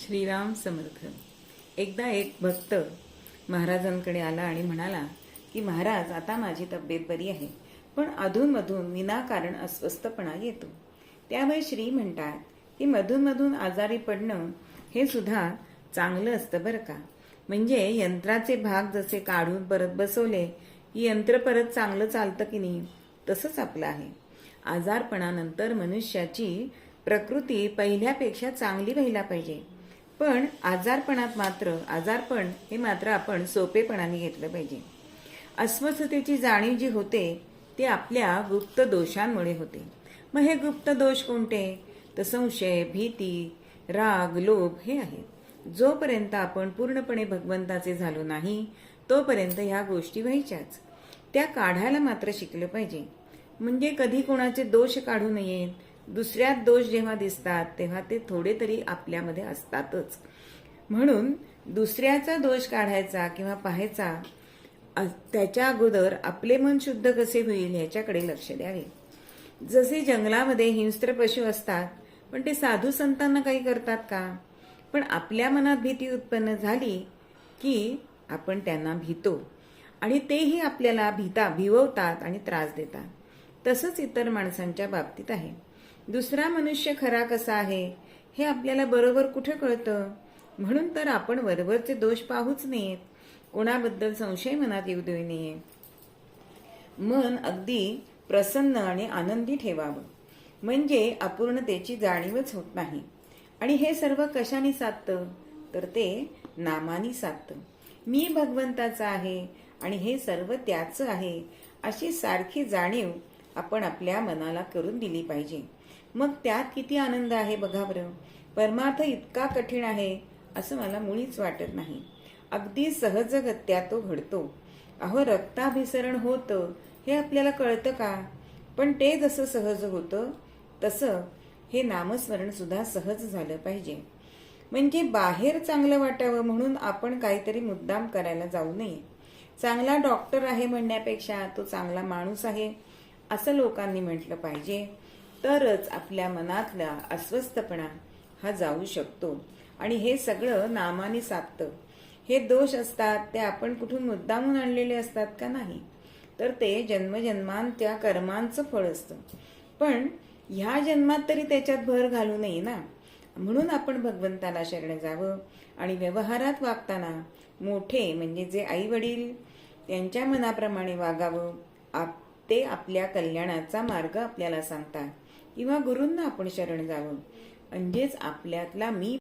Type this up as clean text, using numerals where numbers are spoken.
श्रीराम समर्थ. एकदा एक भक्त महाराजांकडे आला आणि म्हणाला की महाराज, आता माझी तब्येत बरी आहे, पण अधूनमधून विनाकारण अस्वस्थपणा येतो. त्यावेळी श्री म्हणतात की मधूनमधून आजारी पडणं हे सुद्धा चांगलं असतं बरं का. म्हणजे यंत्राचे भाग जसे काढून परत बसवले की यंत्र परत चांगलं चालतं की नाही, तसंच आपलं आहे. आजारपणानंतर मनुष्याची प्रकृती पहिल्यापेक्षा चांगली व्हायला पाहिजे. पण आजारपण हे मात्र आपण सोपेपणाने घेतलं पाहिजे. अस्वस्थतेची जाणीव जी होते ते आपल्या गुप्त दोषांमुळे होते. मग हे गुप्त दोष कोणते? तर संशय, भीती, राग, लोभ हे आहेत. जोपर्यंत आपण पूर्णपणे भगवंताचे झालो नाही तोपर्यंत ह्या गोष्टी व्हायच्याच. त्या काढायला मात्र शिकलं पाहिजे. म्हणजे कधी कोणाचे दोष काढू नयेत. दुसऱ्यात दोष जेव्हा दिसतात तेव्हा ते थोडे तरी आपल्यामध्ये असतातच. म्हणून दुसऱ्याचा दोष काढायचा किंवा पाहायचा त्याच्या अगोदर आपले मन शुद्ध कसे होईल ह्याच्याकडे लक्ष द्यावे. जसे जंगलामध्ये हिंस्त्र पशु असतात, पण ते साधू संतांना काही करतात का? पण आपल्या मनात भीती उत्पन्न झाली की आपण त्यांना भीतो आणि तेही आपल्याला भिववतात आणि त्रास देतात. तसंच इतर माणसांच्या बाबतीत आहे. दुसरा मनुष्य खरा कसा आहे हे आपल्याला बरोबर कुठे कळतं? म्हणून तर आपण वरवरचे दोष पाहूच नयेत. कोणाबद्दल संशय मनात येऊ देऊ नये. मन अगदी प्रसन्न आणि आनंदी ठेवावं, म्हणजे अपूर्णतेची जाणीवच होत नाही. आणि हे सर्व कशाने साधतं? तर ते नामानी साधतं. मी भगवंताचा आहे आणि हे सर्व त्याचं आहे अशी सारखी जाणीव आपण आपल्या मनाला करून दिली पाहिजे. मग त्यात किती आनंद आहे बघा बरं. परमार्थ इतका कठीण आहे असं मला मुळीच वाटत नाही. अगदी सहजगत्या तो घडतो. अहो, रक्ताभिसरण होतं हे आपल्याला कळतं का? पण ते जसं सहज होतं तसं हे नामस्मरण सुद्धा सहज झालं पाहिजे. म्हणजे बाहेर चांगलं वाटावं म्हणून आपण काहीतरी मुद्दाम करायला जाऊ नये. चांगला डॉक्टर आहे म्हणण्यापेक्षा तो चांगला माणूस आहे असं लोकांनी म्हटलं पाहिजे. तरच आपल्या मनातला अस्वस्थपणा हा जाऊ शकतो आणि हे सगळं नामाने साधतं. हे दोष असतात ते आपण कुठून मुद्दामून आणलेले असतात का? नाही, तर ते जन्मजन्मांच्या कर्मांचं फळ असतं. पण ह्या जन्मात तरी त्याच्यात भर घालू नये ना. म्हणून आपण भगवंताला शरण जावं आणि व्यवहारात वागताना मोठे म्हणजे जे आई वडील त्यांच्या मनाप्रमाणे वागावं. ते आपल्या कल्याणाचा मार्ग आपल्याला सांगतात. किंवा गुरूंना आपण शरण जावं. म्हणजेच आपल्यातला मी